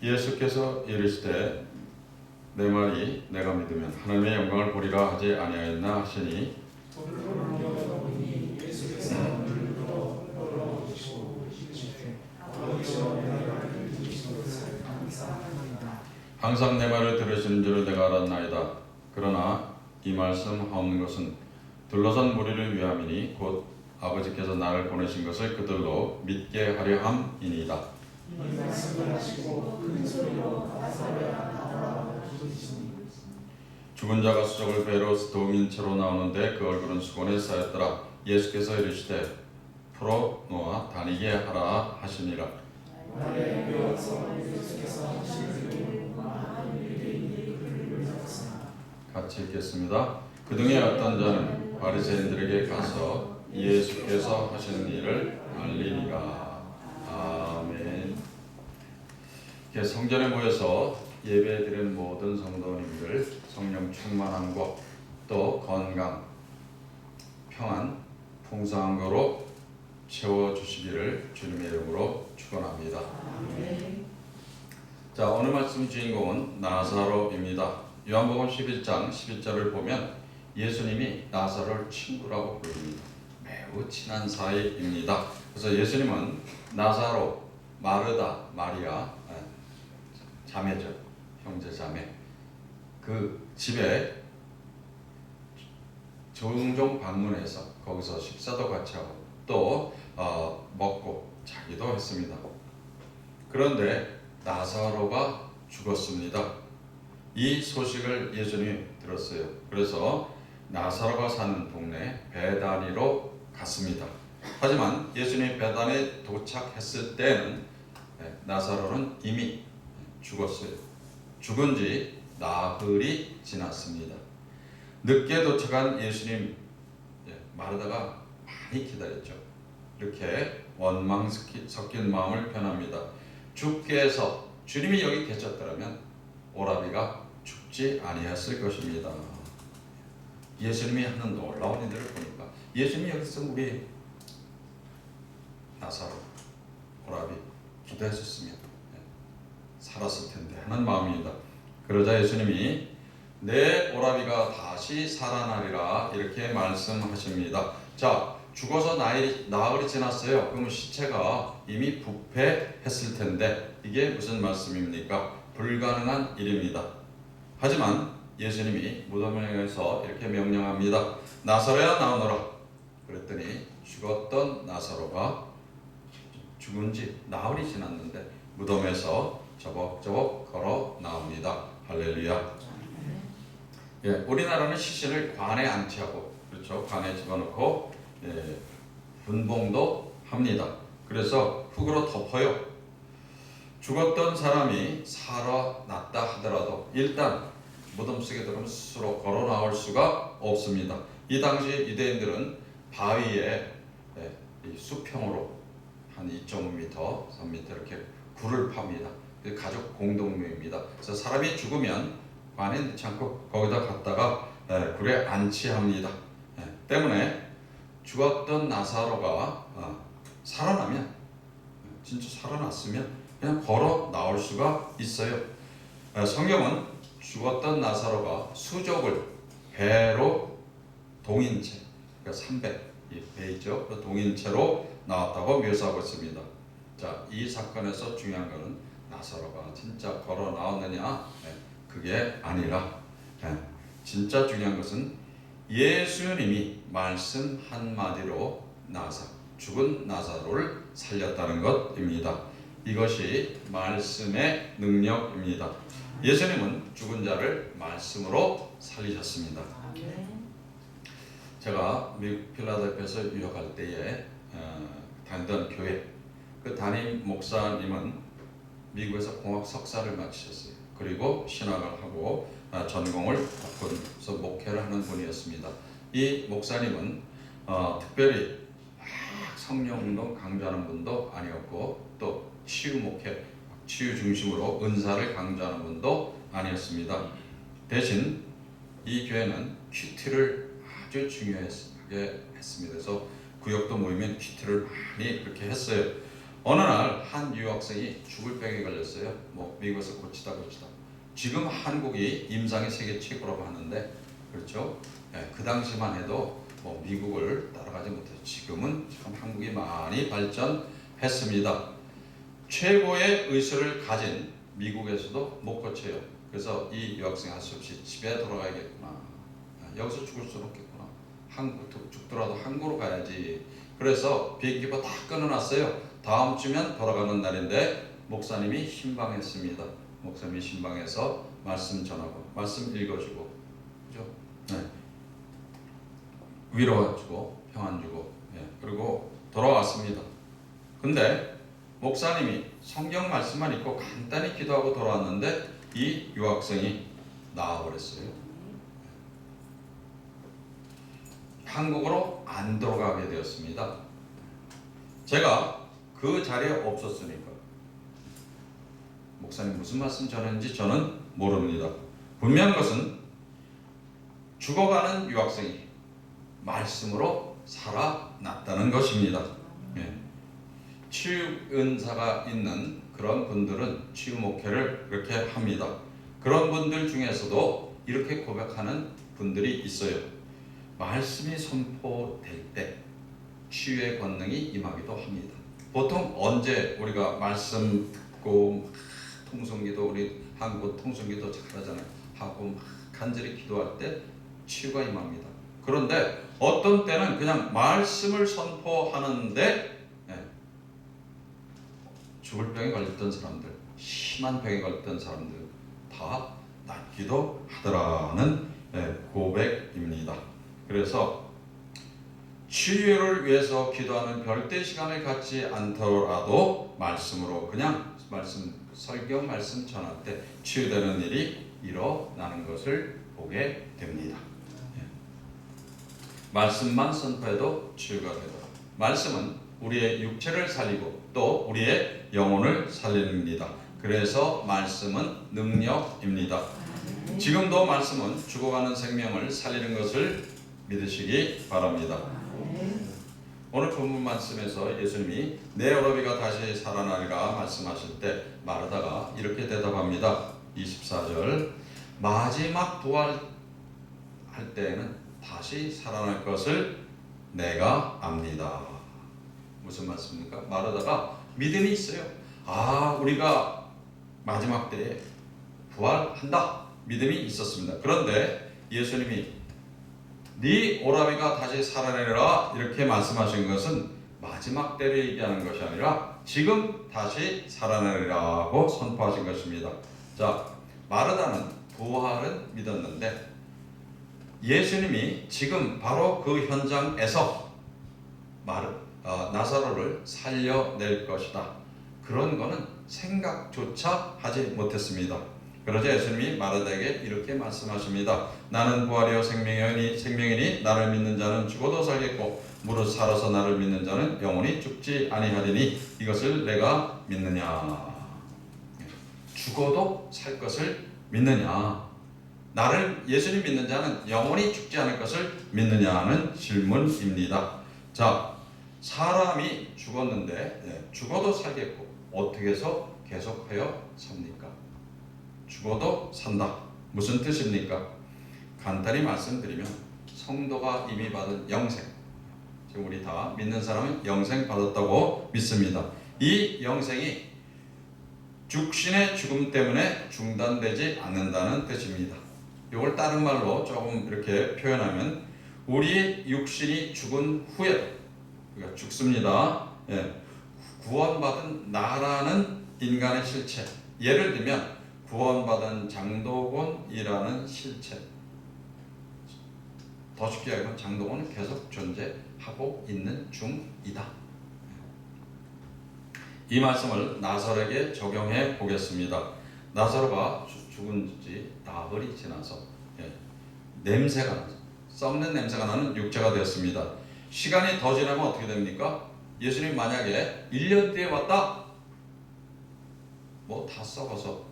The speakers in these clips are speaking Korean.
예수께서 이르시되 내 말이 내가 믿으면 하나님의 영광을 보리라 하지 아니하였나 하시니 항상 내 말을 들으시는 줄을 내가 알았나이다. 그러나 이 말씀 하옵는 것은 둘러선 무리를 위함이니 곧 아버지께서 나를 보내신 것을 그들로 믿게 하려 함이니이다. 이 말씀을 하시고 큰 소리로 나사로야 나오라고 부르시니 죽은 자가 수족을 베러 동인 채로 나오는데 그 얼굴은 수건에 쌓였더라. 예수께서 이르시되 풀어 놓아 다니게 하라 하시니라. 나를 배워서 예수께서 하시는 같이 읽겠습니다. 그 중에 어떤 자는 바리새인들에게 가서 예수께서 하시는 일을 알리니라. 아멘. 성전에 모여서 예배드리는 모든 성도님들 성령 충만함과 또 건강, 평안, 풍성한 거로 채워주시기를 주님의 이름으로 축원합니다. 자, 오늘 말씀 주인공은 나사로입니다. 요한복음 11장 11절을 보면 예수님이 나사로를 친구라고 부릅니다. 매우 친한 사이입니다. 그래서 예수님은 나사로, 마르다, 마리아 자매죠. 형제 자매. 그 집에 종종 방문해서 거기서 식사도 같이 하고 또 먹고 자기도 했습니다. 그런데 나사로가 죽었습니다. 이 소식을 예수님이 들었어요. 그래서 나사로가 사는 동네 베다니로 갔습니다. 하지만 예수님이 베다니에 도착했을 때는 나사로는 이미 죽었어요. 죽은 지 나흘이 지났습니다. 늦게 도착한 예수님, 마르다가 많이 기다렸죠. 이렇게 원망 섞인 마음을 표합니다. 주께서 주님이 여기 계셨더라면 오라비가 죽지 아니했을 것입니다. 예수님이 하는 놀라운 일들을 보니까 예수님이 여기서 우리 나사로, 오라비 기도했었으면 살았을 텐데 하는 마음입니다. 그러자 예수님이 내 오라비가 다시 살아나리라 이렇게 말씀하십니다. 자, 죽어서 나흘이 지났어요. 그러면 시체가 이미 부패했을 텐데 이게 무슨 말씀입니까? 불가능한 일입니다. 하지만 예수님이 무덤에서 이렇게 명령합니다. 나사로야 나오너라. 그랬더니 죽었던 나사로가 죽은 지 나흘이 지났는데 무덤에서 저벅저벅 걸어 나옵니다. 할렐루야. 우리나라는 시신을 관에 안치하고 그렇죠. 관에 집어넣고 분봉도 합니다. 그래서 흙으로 덮어요. 죽었던 사람이 살아났다 하더라도 일단 무덤 속에 들어가면 스스로 걸어 나올 수가 없습니다. 이 당시 유대인들은 바위에 수평으로 한 2.5m, 3m 이렇게 굴을 팝니다. 가족 공동묘입니다. 그래서 사람이 죽으면 관에 넣지 않고 거기다 갖다가 굴에 안치합니다. 때문에 죽었던 나사로가 살아나면 진짜 살아났으면 그냥 걸어 나올 수가 있어요. 성경은 죽었던 나사로가 수족을 배로 동인채, 그러니까 300, 이 배이죠. 동인채로 나왔다고 묘사하고 있습니다. 자, 이 사건에서 중요한 것은 나사로가 진짜 걸어 나왔느냐? 그게 아니라 진짜 중요한 것은 예수님이 말씀 한마디로 죽은 나사로를 살렸다는 것입니다. 이것이 말씀의 능력입니다. 예수님은 죽은 자를 말씀으로 살리셨습니다. 제가 미국 필라델피아에서 유학할 때에 다니던 교회 그 담임 목사님은 미국에서 공학 석사를 마치셨어요. 그리고 신학을 하고 전공을 바꾸면서 목회를 하는 분이었습니다. 이 목사님은 특별히 성령운동 강조하는 분도 아니었고 또 치유 목회, 치유 중심으로 은사를 강조하는 분도 아니었습니다. 대신 이 교회는 큐티를 아주 중요하게 했습니다. 그래서 구역도 모이면 큐티를 많이 그렇게 했어요. 어느 날 한 유학생이 죽을 병에 걸렸어요. 뭐 미국에서 고치다. 지금 한국이 임상이 세계 최고라고 하는데, 그렇죠? 예, 그 당시만 해도 뭐 미국을 따라가지 못해서 지금은 참 한국이 많이 발전했습니다. 최고의 의술을 가진 미국에서도 못 고쳐요. 그래서 이 유학생 할 수 없이 집에 돌아가야겠구나. 여기서 죽을 수는 없겠구나. 한국 죽더라도 한국으로 가야지. 그래서 비행기표 다 끊어놨어요. 다음 주면 돌아가는 날인데 목사님이 신방했습니다. 목사님이 신방해서 말씀 전하고 말씀 읽어주고, 그죠? 네. 위로해주고 평안 주고, 예. 그리고 돌아왔습니다. 근데 목사님이 성경 말씀만 읽고 간단히 기도하고 돌아왔는데 이 유학생이 나와버렸어요. 한국으로 안 돌아가게 되었습니다. 제가 그 자리에 없었으니까 목사님 무슨 말씀 전했는지 저는 모릅니다. 분명한 것은 죽어가는 유학생이 말씀으로 살아났다는 것입니다. 예. 치유 은사가 있는 그런 분들은 치유 목회를 그렇게 합니다. 그런 분들 중에서도 이렇게 고백하는 분들이 있어요. 말씀이 선포될 때 치유의 권능이 임하기도 합니다. 보통 언제 우리가 말씀 듣고 통성기도, 우리 한국 통성기도 잘하잖아요. 하고 막 간절히 기도할 때 치유가 임합니다. 그런데 어떤 때는 그냥 말씀을 선포하는데 죽을 병에 걸렸던 사람들, 심한 병에 걸렸던 사람들 다 낫기도 하더라는 고백입니다. 그래서 치유를 위해서 기도하는 별대 시간을 갖지 않더라도 말씀으로 그냥 설교 말씀 전할 때 치유되는 일이 일어나는 것을 보게 됩니다. 말씀만 선포해도 치유가 되더라. 말씀은 우리의 육체를 살리고 또 우리의 영혼을 살립니다. 그래서 말씀은 능력입니다. 지금도 말씀은 죽어가는 생명을 살리는 것을 믿으시기 바랍니다. 오늘 본문 말씀에서 예수님이 내 어러비가 다시 살아나리라 말씀하실 때 마르다가 이렇게 대답합니다. 24절 마지막 부활할 때에는 다시 살아날 것을 내가 압니다. 무슨 말씀입니까? 마르다가 믿음이 있어요. 우리가 마지막 때에 부활한다. 믿음이 있었습니다. 그런데 예수님이 네 오라비가 다시 살아내리라 이렇게 말씀하신 것은 마지막 때를 얘기하는 것이 아니라 지금 다시 살아내리라고 선포하신 것입니다. 자, 마르다는 부활은 믿었는데 예수님이 지금 바로 그 현장에서 나사로를 살려낼 것이다. 그런 거는 생각조차 하지 못했습니다. 그러자 예수님이 마르다에게 이렇게 말씀하십니다. 나는 부활이요 생명이니 나를 믿는 자는 죽어도 살겠고 무릇 살아서 나를 믿는 자는 영원히 죽지 아니하리니 이것을 내가 믿느냐. 죽어도 살 것을 믿느냐. 나를 예수님 믿는 자는 영원히 죽지 않을 것을 믿느냐는 질문입니다. 자, 사람이 죽었는데 죽어도 살겠고 어떻게 해서 계속하여 삽니까? 죽어도 산다. 무슨 뜻입니까? 간단히 말씀드리면 성도가 이미 받은 영생, 지금 우리 다 믿는 사람은 영생 받았다고 믿습니다. 이 영생이 육신의 죽음 때문에 중단되지 않는다는 뜻입니다. 이걸 다른 말로 조금 이렇게 표현하면 우리 육신이 죽은 후에 그러니까 죽습니다. 구원받은 나라는 인간의 실체, 예를 들면 구원받은 장도건이라는 실체, 더 쉽게 하면 장도건은 계속 존재하고 있는 중이다. 이 말씀을 나사로에게 적용해 보겠습니다. 나사로가 죽은 지 나흘이 지나서 냄새가 나서 썩는 냄새가 나는 육체가 되었습니다. 시간이 더 지나면 어떻게 됩니까? 예수님 만약에 1년 뒤에 왔다? 뭐 다 썩어서,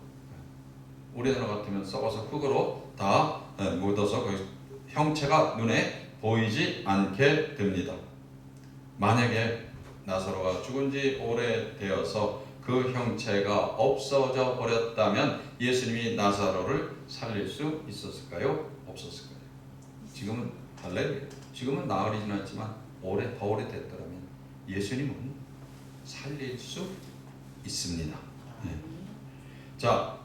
우리나라 같으면 썩어서 흙으로 다 묻어서 그 형체가 눈에 보이지 않게 됩니다. 만약에 나사로가 죽은 지 오래되어서 그 형체가 없어져 버렸다면 예수님이 나사로를 살릴 수 있었을까요? 없었을까요? 지금은 할렐루야. 지금은 나흘이 지났지만 더 오래됐더라면 예수님은 살릴 수 있습니다. 네. 자,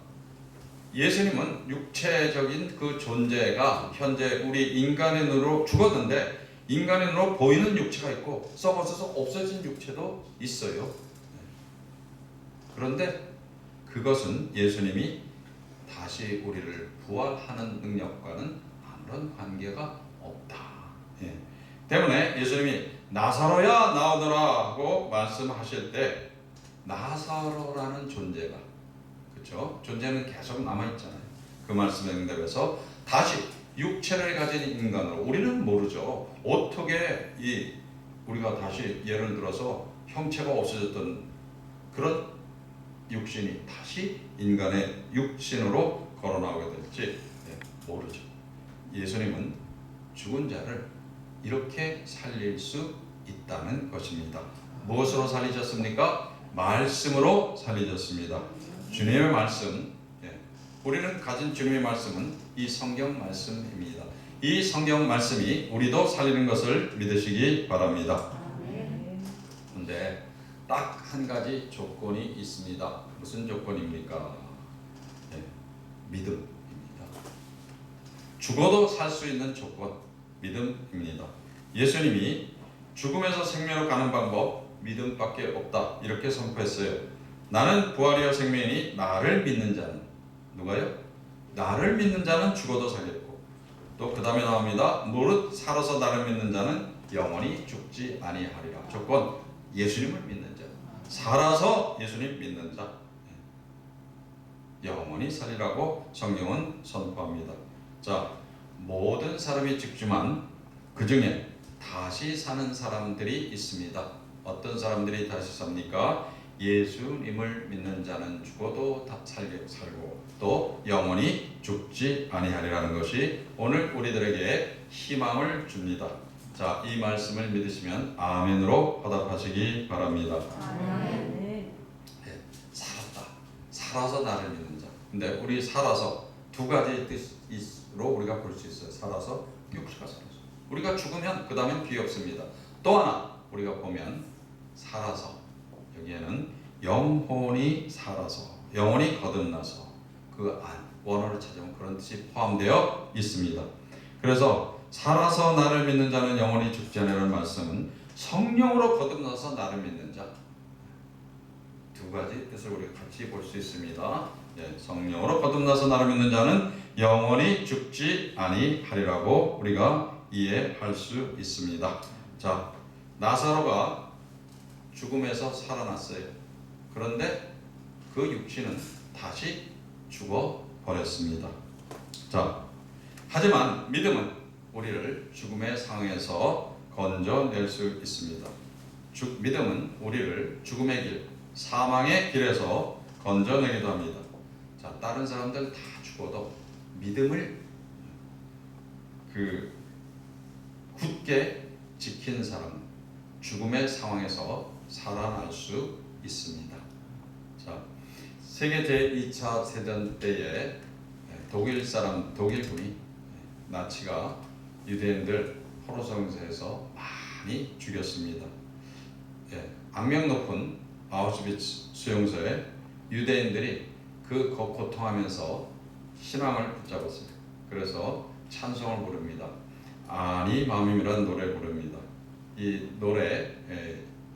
예수님은 육체적인 그 존재가 현재 우리 인간의 눈으로 죽었는데 인간의 눈으로 보이는 육체가 있고 썩어져서 없어진 육체도 있어요. 그런데 그것은 예수님이 다시 우리를 부활하는 능력과는 아무런 관계가 없다. 예. 때문에 예수님이 나사로야 나오너라 하고 말씀하실 때 나사로라는 존재가, 그렇죠? 존재는 계속 남아있잖아요. 그 말씀에 응답해서 다시 육체를 가진 인간으로, 우리는 모르죠. 어떻게 우리가 다시 예를 들어서 형체가 없어졌던 그런 육신이 다시 인간의 육신으로 거론하게 될지 모르죠. 예수님은 죽은 자를 이렇게 살릴 수 있다는 것입니다. 무엇으로 살리셨습니까? 말씀으로 살리셨습니다. 주님의 말씀, 우리는 가진 주님의 말씀은 이 성경 말씀입니다. 이 성경 말씀이 우리도 살리는 것을 믿으시기 바랍니다. 그런데 딱 한 가지 조건이 있습니다. 무슨 조건입니까? 믿음입니다. 죽어도 살 수 있는 조건, 믿음입니다. 예수님이 죽음에서 생명으로 가는 방법, 믿음밖에 없다, 이렇게 선포했어요. 나는 부활이요 생명이니 나를 믿는 자는, 누가요? 나를 믿는 자는 죽어도 살겠고, 또 그 다음에 나옵니다. 무릇 살아서 나를 믿는 자는 영원히 죽지 아니하리라. 조건, 예수님을 믿는 자, 살아서 예수님 믿는 자, 영원히 살리라고 성경은 선포합니다. 자, 모든 사람이 죽지만 그 중에 다시 사는 사람들이 있습니다. 어떤 사람들이 다시 삽니까? 예수님을 믿는 자는 죽어도 살고 또 영원히 죽지 아니하리라는 것이 오늘 우리들에게 희망을 줍니다. 자, 이 말씀을 믿으시면 아멘으로 화답하시기 바랍니다. 아멘. 살았다. 살아서 나를 믿는 자. 근데 우리 살아서 두 가지 뜻으로 우리가 볼 수 있어요. 살아서, 육체가 살아서. 우리가 죽으면 그 다음엔 뒤에 없습니다. 또 하나 우리가 보면 살아서, 여기에는 영혼이 살아서, 영혼이 거듭나서, 그 안, 원어를 찾으면 그런 뜻이 포함되어 있습니다. 그래서 살아서 나를 믿는 자는 영원히 죽지 않으라는 말씀은 성령으로 거듭나서 나를 믿는 자, 두 가지 뜻을 우리가 같이 볼 수 있습니다. 성령으로 거듭나서 나를 믿는 자는 영원히 죽지 아니하리라고 우리가 이해할 수 있습니다. 자, 나사로가 죽음에서 살아났어요. 그런데 그 육신은 다시 죽어버렸습니다. 자, 하지만 믿음은 우리를 죽음의 상황에서 건져낼 수 있습니다. 믿음은 우리를 죽음의 길, 사망의 길에서 건져내기도 합니다. 자, 다른 사람들 다 죽어도 믿음을 굳게 지킨 사람, 죽음의 상황에서 살아날 수 있습니다. 자, 세계 제2차 세전 때에 독일군이 나치가 유대인들 포로성소에서 많이 죽였습니다. 악명 높은 아우슈비츠 수용소에 유대인들이 그 고통하면서 신앙을 붙잡았어요. 그래서 찬송을 부릅니다. 아니맘이라는 노래 부릅니다. 이 노래,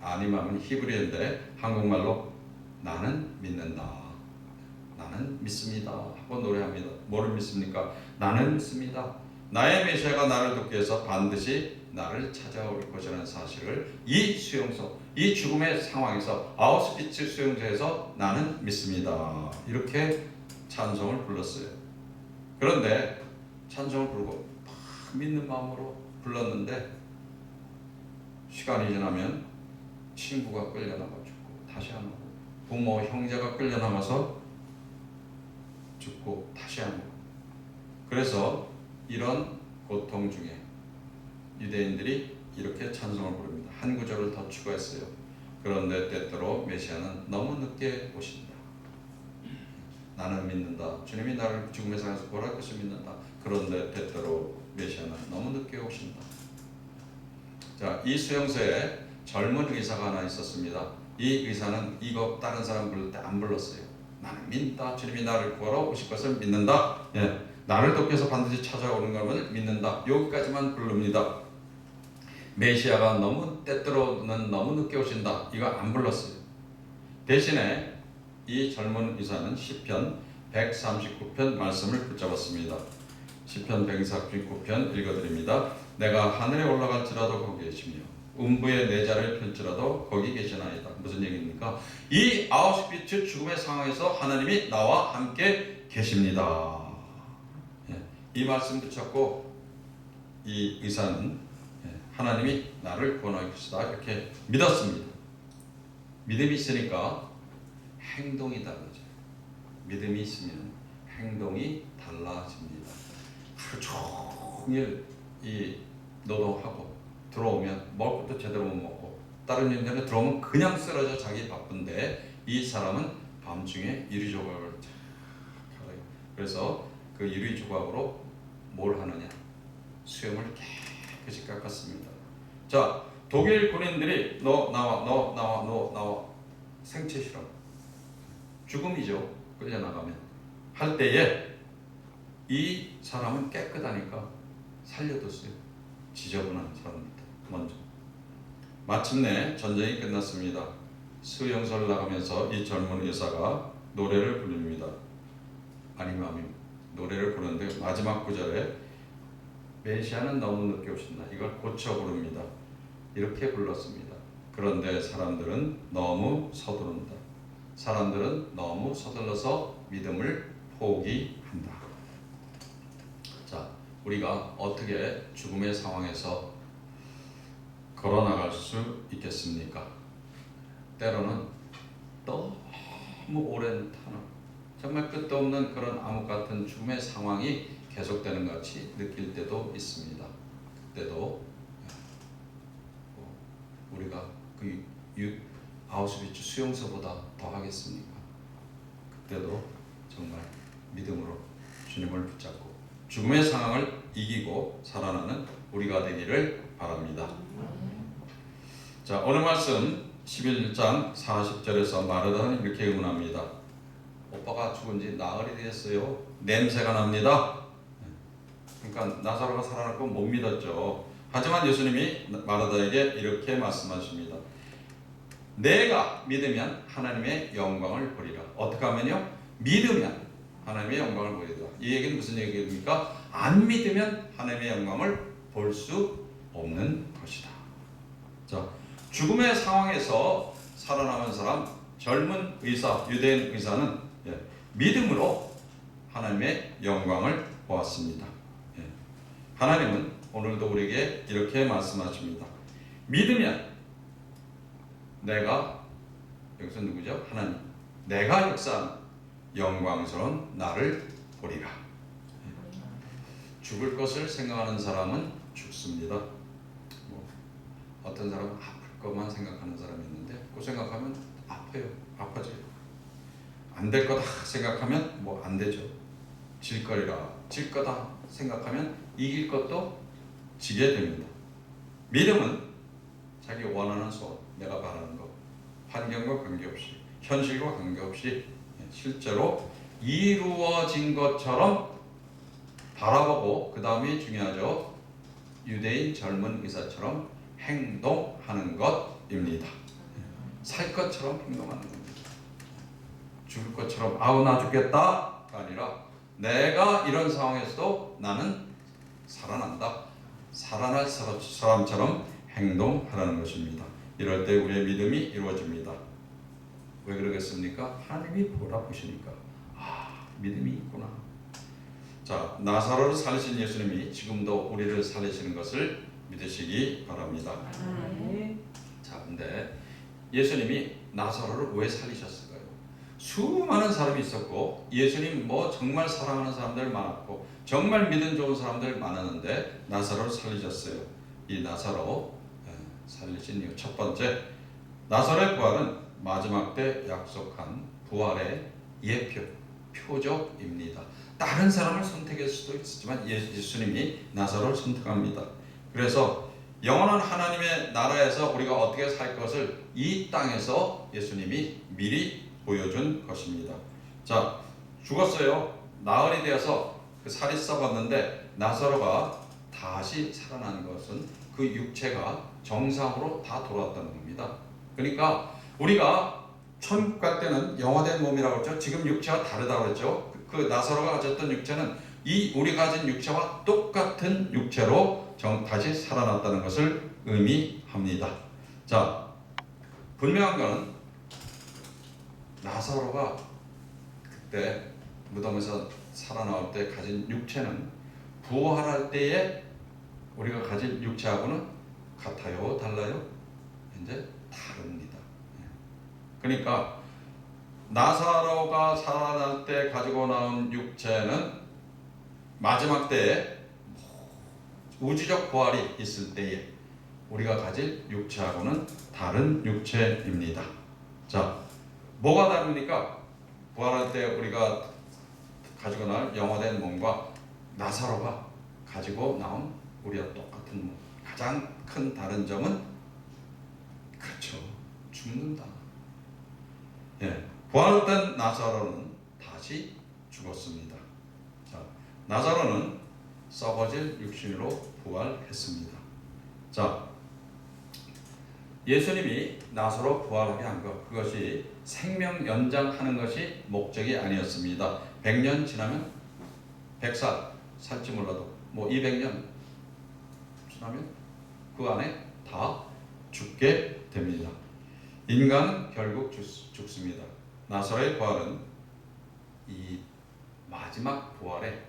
아니맘은 히브리어인데 한국말로 나는 믿는다, 나는 믿습니다 하고 노래합니다. 뭐를 믿습니까? 나는 믿습니다. 나의 메시아가 나를 돕기 위해서 반드시 나를 찾아올 것이라는 사실을 이 수용소, 이 죽음의 상황에서, 아우슈비츠 수용소에서 나는 믿습니다, 이렇게 찬송을 불렀어요. 그런데 찬송을 부르고 막 믿는 마음으로 불렀는데 시간이 지나면 친구가 끌려나가 죽고 다시 안 오고, 부모, 형제가 끌려나가서 죽고 다시 안 오고, 그래서 이런 고통 중에 유대인들이 이렇게 찬송을 부릅니다. 한 구절을 더 추가했어요. 그런데 때때로 메시아는 너무 늦게 오신다. 나는 믿는다. 주님이 나를 죽음의 상에서 구원할 것을 믿는다. 그런데 때때로 메시아는 너무 늦게 오신다. 자, 이 수용소에 젊은 의사가 하나 있었습니다. 이 의사는 이거 다른 사람 부를 때 안 불렀어요. 나는 믿는다. 주님이 나를 구하러 오실 것을 믿는다. 예, 나를 돕기 위해서 반드시 찾아오는 것을 믿는다. 여기까지만 부릅니다. 메시아가 때때로는 너무 늦게 오신다. 이거 안 불렀어요. 대신에 이 젊은 의사는 시편 139편 말씀을 붙잡았습니다. 시편 139편 읽어드립니다. 내가 하늘에 올라갈지라도 거기 계시며 음부의 내 자리를 펼지라도 거기 계시나이다. 무슨 얘기입니까? 이 아우슈비츠 죽음의 상황에서 하나님이 나와 함께 계십니다. 이 말씀 붙잡고 이 의사는 하나님이 나를 구원할 것이다 이렇게 믿었습니다. 믿음이 있으니까 행동이 다르죠. 믿음이 있으면 행동이 달라집니다. 하루 종일 이 노동하고 들어오면 먹을 것도 제대로 못 먹고 다른 일들은 들어오면 그냥 쓰러져 자기 바쁜데 이 사람은 밤중에 유리 조각을 갈아요. 그래서 그 유리 조각으로 뭘 하느냐? 수염을 깨끗이 깎았습니다. 자, 독일 군인들이 너 나와 생체 실험 죽음이죠. 끌려나가면 할 때에 이 사람은 깨끗하니까 살려뒀어요. 지저분한 사람부터 먼저. 마침내 전쟁이 끝났습니다. 수용소를 나가면서 이 젊은 의사가 노래를 부릅니다. 아니면 노래를 부르는데 마지막 구절에 메시아는 너무 늦게 오신다. 이걸 고쳐 부릅니다. 이렇게 불렀습니다. 그런데 사람들은 너무 서두른다. 사람들은 너무 서둘러서 믿음을 포기한다. 자, 우리가 어떻게 죽음의 상황에서 걸어나갈 수 있겠습니까? 때로는 너무 오랜 터널, 정말 끝도 없는 그런 암흑 같은 죽음의 상황이 계속되는 것 같이 느낄 때도 있습니다. 그때도 우리가 그 아우슈비츠 수용소보다 더 하겠습니까? 그때도 정말 믿음으로 주님을 붙잡고 죽음의 상황을 이기고 살아나는 우리가 되기를 바랍니다. 자, 오늘 말씀 11장 40절에서 마르다는 이렇게 의문합니다. 오빠가 죽은 지 나흘이 됐어요. 냄새가 납니다. 그러니까 나사로가 살아났고 못 믿었죠. 하지만 예수님이 마르다에게 이렇게 말씀하십니다. 내가 믿으면 하나님의 영광을 보리라. 어떻게 하면요? 믿으면 하나님의 영광을 보리라. 이 얘기는 무슨 얘기입니까? 안 믿으면 하나님의 영광을 볼 수 없는 것이다. 자, 죽음의 상황에서 살아남은 사람, 젊은 의사, 유대인 의사는 믿음으로 하나님의 영광을 보았습니다. 하나님은 오늘도 우리에게 이렇게 말씀하십니다. 믿으면 내가, 여기서 누구죠? 하나님. 내가 역사하는 영광스러운 나를 보리라. 죽을 것을 생각하는 사람은 죽습니다. 어떤 사람은 아플 것만 생각하는 사람이 있는데 그 생각하면 아파요. 아파져요. 안 될 거다 생각하면 안 되죠. 질 거다 생각하면 이길 것도 지게 됩니다. 믿음은 자기 원하는 소원, 내가 바라는 것, 환경과 관계없이, 현실과 관계없이 실제로 이루어진 것처럼 바라보고, 그 다음이 중요하죠. 유대인 젊은 의사처럼 행동하는 것입니다. 살 것처럼 행동하는 겁니다. 죽을 것처럼 아우 나 죽겠다가 아니라 내가 이런 상황에서도 나는 살아난다. 살아날 사람처럼 행동하라는 것입니다. 이럴 때 우리의 믿음이 이루어집니다. 왜 그러겠습니까? 하나님이 보시니까 믿음이 있구나. 자, 나사로를 살리신 예수님이 지금도 우리를 살리시는 것을 믿으시기 바랍니다. 자, 근데 예수님이 나사로를 왜 살리셨을까요? 수많은 사람이 있었고 예수님 정말 사랑하는 사람들 많았고 정말 믿음 좋은 사람들 많았는데 나사로를 살리셨어요. 이 나사로 살리신 이유 첫 번째, 나사로의 부활은 마지막 때 약속한 부활의 예표, 표적입니다. 다른 사람을 선택할 수도 있지만 예수님이 나사로를 선택합니다. 그래서 영원한 하나님의 나라에서 우리가 어떻게 살 것을 이 땅에서 예수님이 미리 보여준 것입니다. 자, 죽었어요. 나흘이 되어서 그 살이 썩었는데 나사로가 다시 살아난 것은 그 육체가 정상으로 다 돌아왔다는 겁니다. 그러니까 우리가 천국 갈 때는 영화된 몸이라고 했죠. 지금 육체가 다르다고 했죠. 그 나사로가 가졌던 육체는 이 우리가 가진 육체와 똑같은 육체로 다시 살아났다는 것을 의미합니다. 자, 분명한 것은 나사로가 그때 무덤에서 살아나올 때 가진 육체는 부활할 때에 우리가 가진 육체하고는 같아요? 달라요? 이제 다릅니다. 그러니까 나사로가 살아날 때 가지고 나온 육체는 마지막 때에 우주적 부활이 있을 때에 우리가 가질 육체하고는 다른 육체입니다. 자, 뭐가 다릅니까? 부활할 때 우리가 가지고 나올 영화된 몸과 나사로가 가지고 나온 우리와 똑같은 몸. 가장 큰 다른 점은 그렇죠. 죽는다. 예, 부활했던 나사로는 다시 죽었습니다. 자, 나사로는 썩어질 육신으로 부활했습니다. 자, 예수님이 나사로 부활하게 한 것, 그것이 생명 연장하는 것이 목적이 아니었습니다. 100년 지나면 100살 살지 몰라도 200년 지나면 그 안에 다 죽게 됩니다. 인간은 결국 죽습니다. 나사로의 부활은 이 마지막 부활에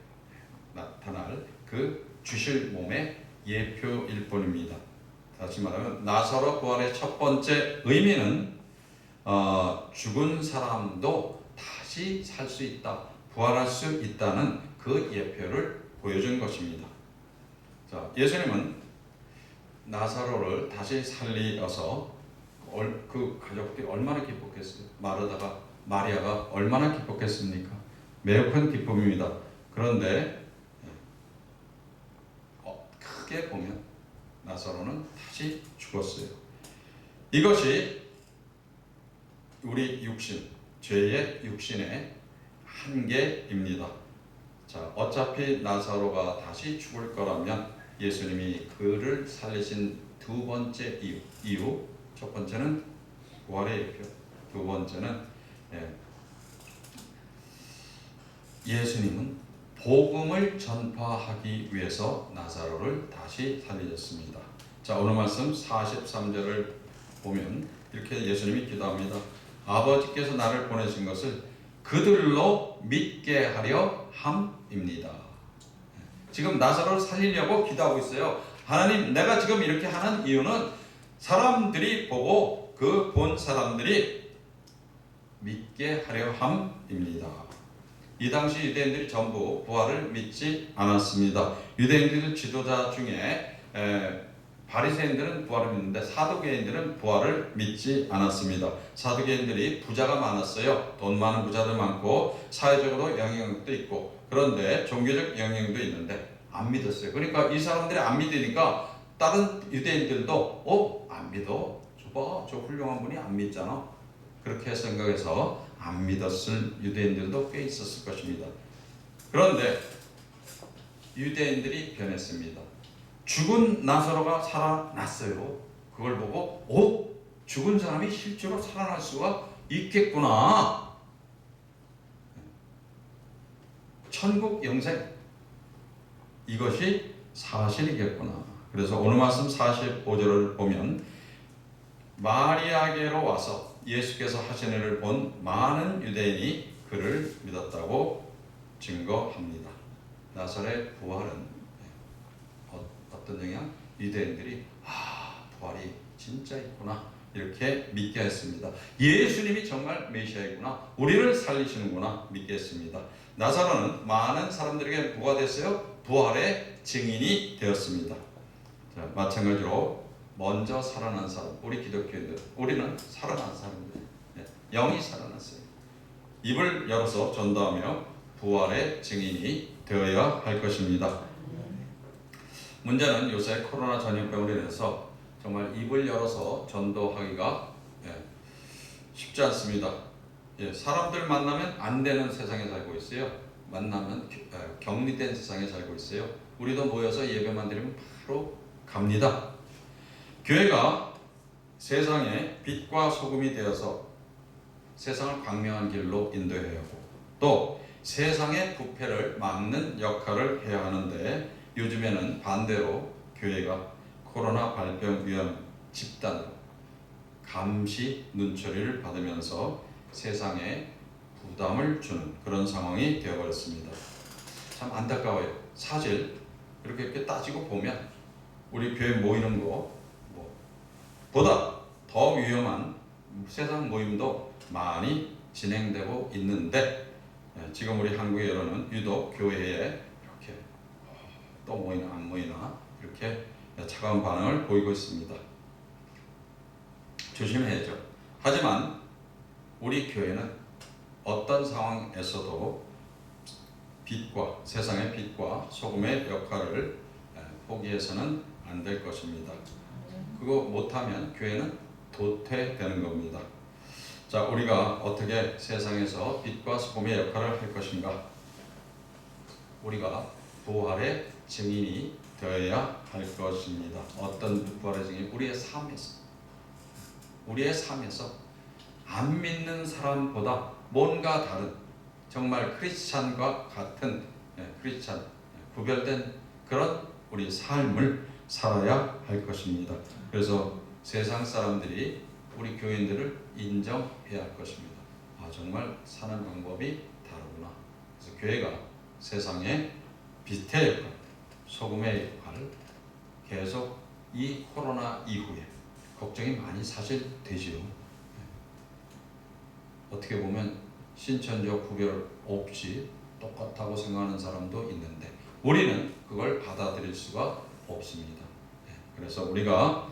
나타날 그 주실 몸의 예표일 뿐입니다. 다시 말하면 나사로 부활의 첫 번째 의미는 죽은 사람도 다시 살 수 있다, 부활할 수 있다는 그 예표를 보여준 것입니다. 자, 예수님은 나사로를 다시 살리어서 그 가족들이 얼마나 기뻤겠어요. 마리아가 얼마나 기뻤겠습니까? 매우 큰 기쁨입니다. 그런데 크게 보면 나사로는 다시 죽었어요. 이것이 우리 육신, 죄의 육신의 한계입니다. 자, 어차피 나사로가 다시 죽을 거라면 예수님이 그를 살리신 두 번째 이유, 첫 번째는 부활의 예표, 두 번째는 예수님은 복음을 전파하기 위해서 나사로를 다시 살리셨습니다. 자, 오늘 말씀 43절을 보면 이렇게 예수님이 기도합니다. 아버지께서 나를 보내신 것을 그들로 믿게 하려 함입니다. 지금 나사로를 살리려고 기도하고 있어요. 하나님, 내가 지금 이렇게 하는 이유는 사람들이 보고 그 본 사람들이 믿게 하려 함입니다. 이 당시 유대인들이 전부 부활을 믿지 않았습니다. 유대인들 지도자 중에 바리새인들은 부활을 믿는데 사두개인들은 부활을 믿지 않았습니다. 사두개인들이 부자가 많았어요. 돈 많은 부자들 많고 사회적으로 영향력도 있고, 그런데 종교적 영향도 있는데 안 믿었어요. 그러니까 이 사람들이 안 믿으니까 다른 유대인들도 안 믿어? 저 훌륭한 분이 안 믿잖아. 그렇게 생각해서 안 믿었을 유대인들도 꽤 있었을 것입니다. 그런데 유대인들이 변했습니다. 죽은 나사로가 살아났어요. 그걸 보고 죽은 사람이 실제로 살아날 수가 있겠구나. 천국 영생, 이것이 사실이겠구나. 그래서 오늘 말씀 45절을 보면 마리아에게로 와서 예수께서 하신 일을 본 많은 유대인이 그를 믿었다고 증거합니다. 나사로의 부활은 어떤 영향? 유대인들이 부활이 진짜 있구나, 이렇게 믿게 했습니다. 예수님이 정말 메시아이구나, 우리를 살리시는구나 믿게 했습니다. 나사로는 많은 사람들에게 뭐가 됐어요? 부활의 증인이 되었습니다. 자, 마찬가지로 먼저 살아난 사람, 우리 기독교인들, 우리는 살아난 사람들, 영이 살아났어요. 입을 열어서 전도하며 부활의 증인이 되어야 할 것입니다. 문제는 요새 코로나 전염병으로 인해서 정말 입을 열어서 전도하기가 쉽지 않습니다. 사람들 만나면 안 되는 세상에 살고 있어요. 만나면 격리된 세상에 살고 있어요. 우리도 모여서 예배만 드리면 바로 갑니다. 교회가 세상의 빛과 소금이 되어서 세상을 광명한 길로 인도해야 하고 또 세상의 부패를 막는 역할을 해야 하는데 요즘에는 반대로 교회가 코로나 발병 위험 집단으로 감시 눈초리를 받으면서 세상에 부담을 주는 그런 상황이 되어버렸습니다. 참 안타까워요. 사실 이렇게 따지고 보면 우리 교회 모이는 거 보다 더 위험한 세상 모임도 많이 진행되고 있는데 지금 우리 한국의 여론은 유독 교회에 이렇게 또 모이나 안 모이나 이렇게 차가운 반응을 보이고 있습니다. 조심해야죠. 하지만 우리 교회는 어떤 상황에서도 빛과 세상의 빛과 소금의 역할을 포기해서는 안 될 것입니다. 그거 못하면 교회는 도태되는 겁니다. 자, 우리가 어떻게 세상에서 빛과 소금의 역할을 할 것인가? 우리가 부활의 증인이 되어야 할 것입니다. 어떤 부활의 증인? 우리의 삶에서 안 믿는 사람보다 뭔가 다른 정말 크리스찬과 같은 크리스찬 구별된 그런 우리 삶을 살아야 할 것입니다. 그래서 세상 사람들이 우리 교인들을 인정해야 할 것입니다. 정말 사는 방법이 다르구나. 그래서 교회가 세상의 빛의 역할, 소금의 역할 계속 이 코로나 이후에 걱정이 많이 사실 되지요. 어떻게 보면 신천지와 구별 없이 똑같다고 생각하는 사람도 있는데 우리는 그걸 받아들일 수가 없습니다. 그래서 우리가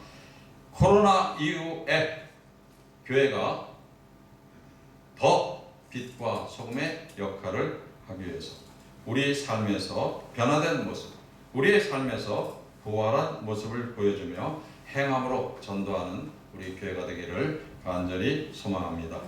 코로나 이후에 교회가 더 빛과 소금의 역할을 하기 위해서 우리 삶에서 변화된 모습, 우리의 삶에서 부활한 모습을 보여주며 행함으로 전도하는 우리 교회가 되기를 간절히 소망합니다.